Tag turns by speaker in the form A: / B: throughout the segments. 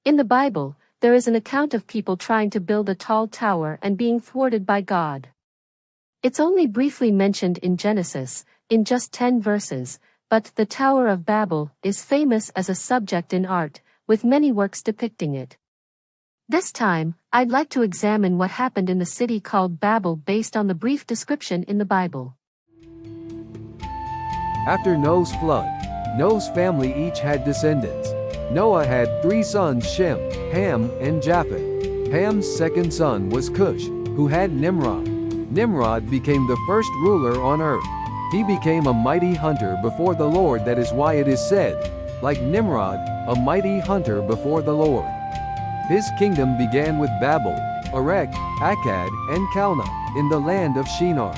A: In the Bible, there is an account of people trying to build a tall tower and being thwarted by God. It's only briefly mentioned in Genesis, in just 10 verses, but the Tower of Babel is famous as a subject in art, with many works depicting it. This time, I'd like to examine what happened in the city called Babel based on the brief description in the Bible.
B: After Noah's flood, Noah's family each had descendants. Noah had 3 sons, Shem, Ham, and Japheth. Ham's second son was Cush, who had Nimrod. Nimrod became the first ruler on earth. He became a mighty hunter before the Lord. That is why it is said, like Nimrod, a mighty hunter before the Lord. His kingdom began with Babel, Erech, Akkad, and Calneh, in the land of Shinar.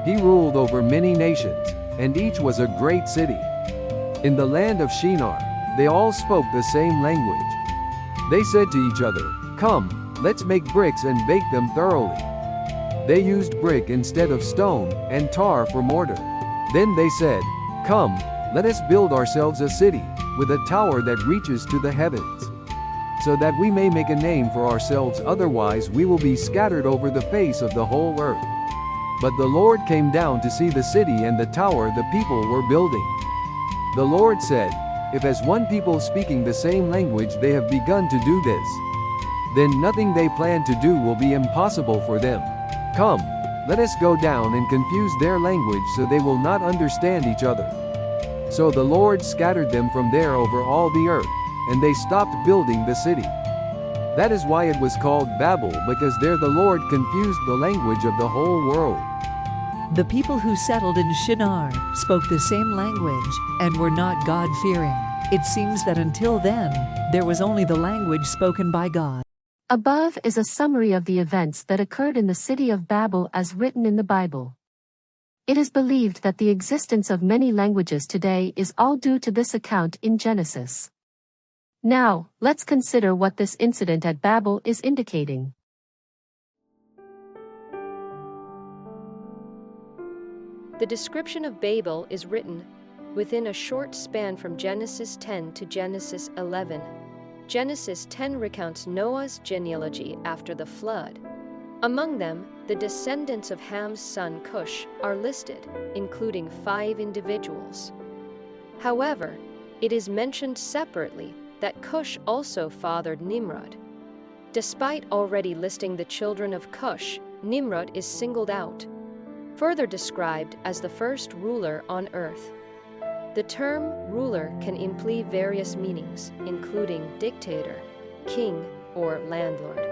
B: He ruled over many nations, and each was a great city. In the land of Shinar, they all spoke the same language. They said to each other, "Come, let's make bricks and bake them thoroughly." They used brick instead of stone, and tar for mortar. Then they said, "Come, let us build ourselves a city, with a tower that reaches to the heavens, so that we may make a name for ourselves, otherwise we will be scattered over the face of the whole earth." But the Lord came down to see the city and the tower the people were building. The Lord said, "If as one people speaking the same language they have begun to do this, then nothing they plan to do will be impossible for them. Come, let us go down and confuse their language so they will not understand each other." So the Lord scattered them from there over all the earth, and they stopped building the city. That is why it was called Babel, because there the Lord confused the language of the whole world.
C: The people who settled in Shinar spoke the same language and were not God-fearing. It seems that until then, there was only the language spoken by God.
A: Above is a summary of the events that occurred in the city of Babel as written in the Bible. It is believed that the existence of many languages today is all due to this account in Genesis. Now, let's consider what this incident at Babel is indicating.
D: The description of Babel is written within a short span from Genesis 10 to Genesis 11. Genesis 10 recounts Noah's genealogy after the flood. Among them, the descendants of Ham's son Cush are listed, including 5 individuals. However, it is mentioned separately that Cush also fathered Nimrod. Despite already listing the children of Cush, Nimrod is singled out, further described as the first ruler on earth. The term ruler can imply various meanings, including dictator, king, or landlord.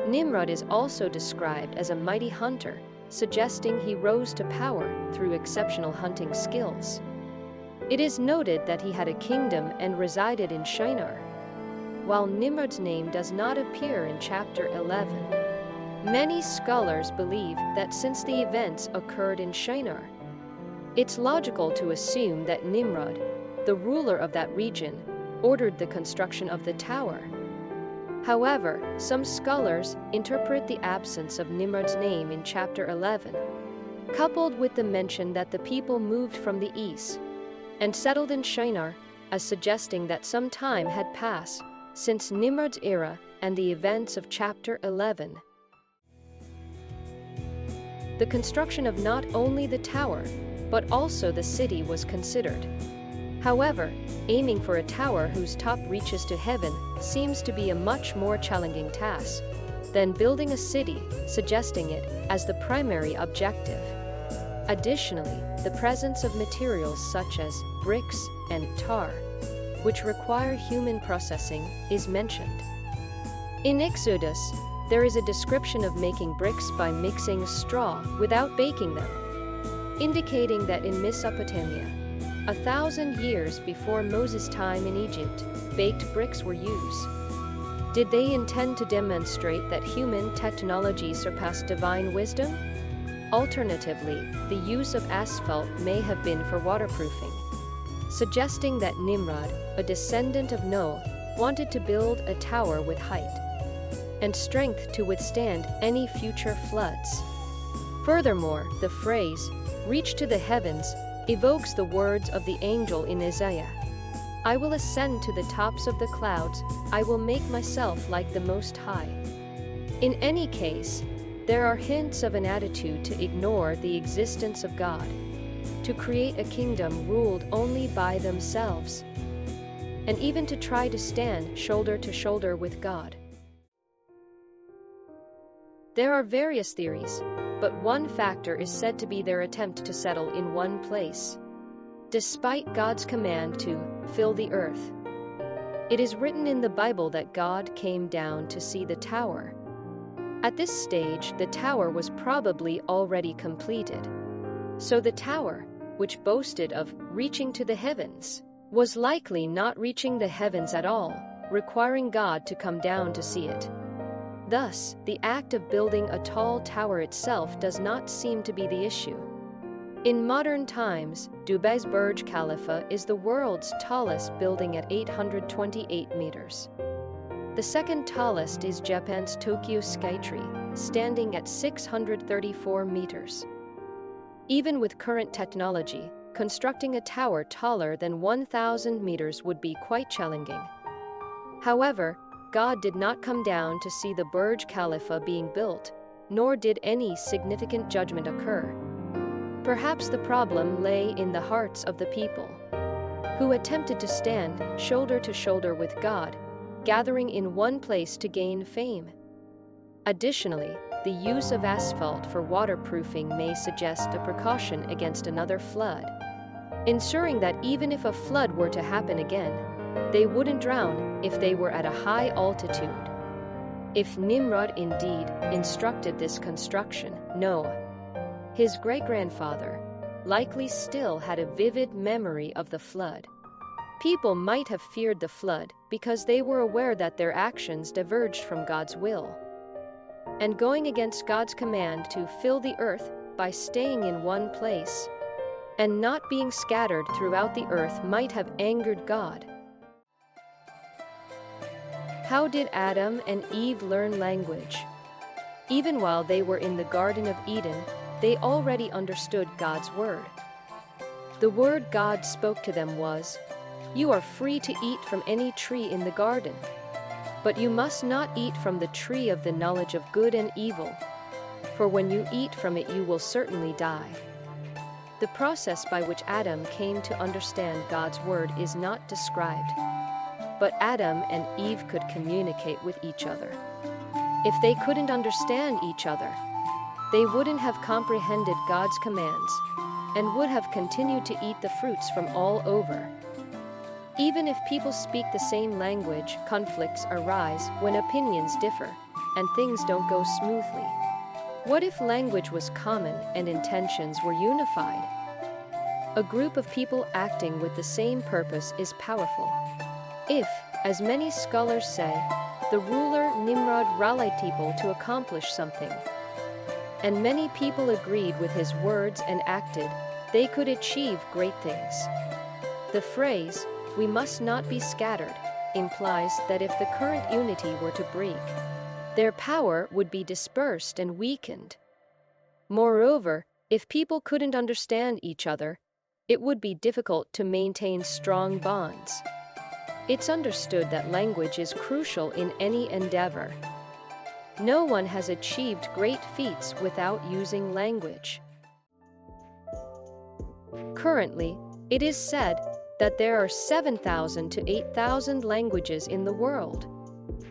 D: Nimrod is also described as a mighty hunter, suggesting he rose to power through exceptional hunting skills. It is noted that he had a kingdom and resided in Shinar. While Nimrod's name does not appear in chapter 11, many scholars believe that since the events occurred in Shinar, it's logical to assume that Nimrod, the ruler of that region, ordered the construction of the tower. However, some scholars interpret the absence of Nimrod's name in chapter 11, coupled with the mention that the people moved from the east and settled in Shinar, as suggesting that some time had passed since Nimrod's era and the events of chapter 11. The construction of not only the tower, but also the city was considered. However, aiming for a tower whose top reaches to heaven seems to be a much more challenging task than building a city, suggesting it as the primary objective. Additionally, the presence of materials such as bricks and tar, which require human processing, is mentioned. In Exodus, there is a description of making bricks by mixing straw without baking them, indicating that in Mesopotamia, 1,000 years before Moses' time in Egypt, baked bricks were used. Did they intend to demonstrate that human technology surpassed divine wisdom? Alternatively, the use of asphalt may have been for waterproofing, suggesting that Nimrod, a descendant of Noah, wanted to build a tower with height and strength to withstand any future floods. Furthermore, the phrase, "reach to the heavens," evokes the words of the angel in Isaiah, I will ascend to the tops of the clouds, I will make myself like the Most High. In any case, there are hints of an attitude to ignore the existence of God, to create a kingdom ruled only by themselves, and even to try to stand shoulder to shoulder with God. There are various theories, but one factor is said to be their attempt to settle in one place, despite God's command to fill the earth. It is written in the Bible that God came down to see the tower. At this stage, the tower was probably already completed. So the tower, which boasted of reaching to the heavens, was likely not reaching the heavens at all, requiring God to come down to see it. Thus, the act of building a tall tower itself does not seem to be the issue. In modern times, Dubai's Burj Khalifa is the world's tallest building at 828 meters. The second tallest is Japan's Tokyo Skytree, standing at 634 meters. Even with current technology, constructing a tower taller than 1,000 meters would be quite challenging. However, God did not come down to see the Burj Khalifa being built, nor did any significant judgment occur. Perhaps the problem lay in the hearts of the people, who attempted to stand shoulder to shoulder with God, gathering in one place to gain fame. Additionally, the use of asphalt for waterproofing may suggest a precaution against another flood, ensuring that even if a flood were to happen again, they wouldn't drown if they were at a high altitude. If Nimrod indeed instructed this construction, Noah, his great-grandfather, likely still had a vivid memory of the flood. People might have feared the flood because they were aware that their actions diverged from God's will. And going against God's command to fill the earth by staying in one place and not being scattered throughout the earth might have angered God. How did Adam and Eve learn language? Even while they were in the Garden of Eden, they already understood God's word. The word God spoke to them was, "You are free to eat from any tree in the garden, but you must not eat from the tree of the knowledge of good and evil, for when you eat from it you will certainly die." The process by which Adam came to understand God's word is not described, but Adam and Eve could communicate with each other. If they couldn't understand each other, they wouldn't have comprehended God's commands and would have continued to eat the fruits from all over. Even if people speak the same language, conflicts arise when opinions differ and things don't go smoothly. What if language was common and intentions were unified? A group of people acting with the same purpose is powerful. If, as many scholars say, the ruler Nimrod rallied people to accomplish something, and many people agreed with his words and acted, they could achieve great things. The phrase, "we must not be scattered," implies that if the current unity were to break, their power would be dispersed and weakened. Moreover, if people couldn't understand each other, it would be difficult to maintain strong bonds. It's understood that language is crucial in any endeavor. No one has achieved great feats without using language. Currently, it is said that there are 7,000 to 8,000 languages in the world.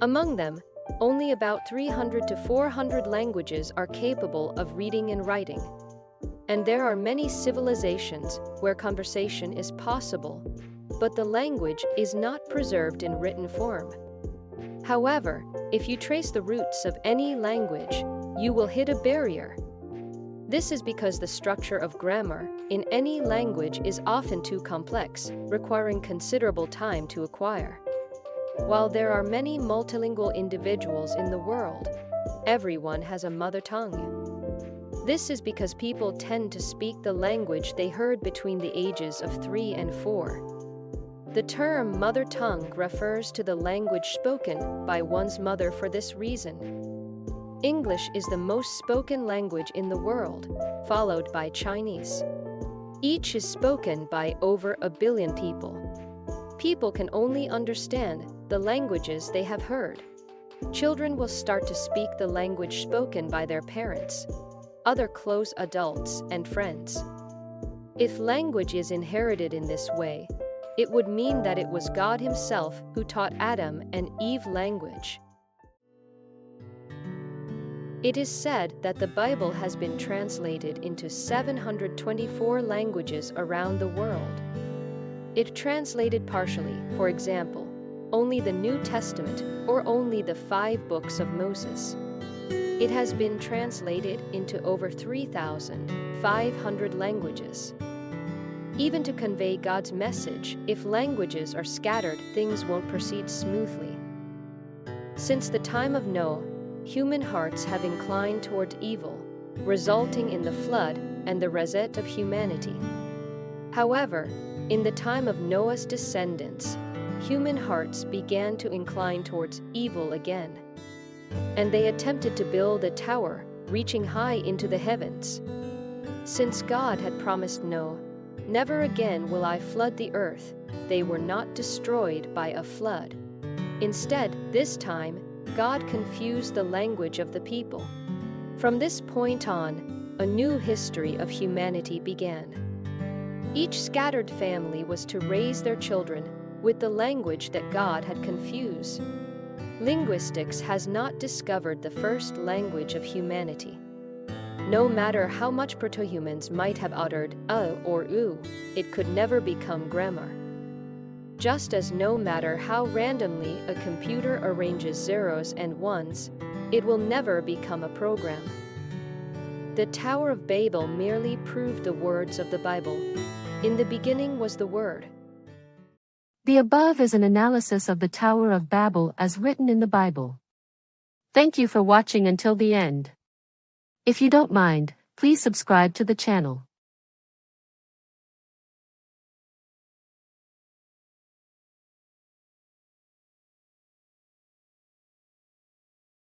D: Among them, only about 300 to 400 languages are capable of reading and writing. And there are many civilizations where conversation is possible, but the language is not preserved in written form. However, if you trace the roots of any language, you will hit a barrier. This is because the structure of grammar in any language is often too complex, requiring considerable time to acquire. While there are many multilingual individuals in the world, everyone has a mother tongue. This is because people tend to speak the language they heard between the ages of 3 and 4. The term mother tongue refers to the language spoken by one's mother for this reason. English is the most spoken language in the world, followed by Chinese. Each is spoken by over 1 billion people. People can only understand the languages they have heard. Children will start to speak the language spoken by their parents, other close adults, and friends. If language is inherited in this way, it would mean that it was God Himself who taught Adam and Eve language. It is said that the Bible has been translated into 724 languages around the world. It translated partially, for example, only the New Testament or only the 5 books of Moses. It has been translated into over 3,500 languages. Even to convey God's message, if languages are scattered, things won't proceed smoothly. Since the time of Noah, human hearts have inclined toward evil, resulting in the flood and the reset of humanity. However, in the time of Noah's descendants, human hearts began to incline towards evil again, and they attempted to build a tower reaching high into the heavens. Since God had promised Noah, "Never again will I flood the earth," they were not destroyed by a flood. Instead, this time, God confused the language of the people. From this point on, a new history of humanity began. Each scattered family was to raise their children with the language that God had confused. Linguistics has not discovered the first language of humanity. No matter how much proto-humans might have uttered or "oo," it could never become grammar. Just as no matter how randomly a computer arranges zeros and ones, it will never become a program. The Tower of Babel merely proved the words of the Bible. In the beginning was the Word.
A: The above is an analysis of the Tower of Babel as written in the Bible. Thank you for watching until the end. If you don't mind, please subscribe to the channel.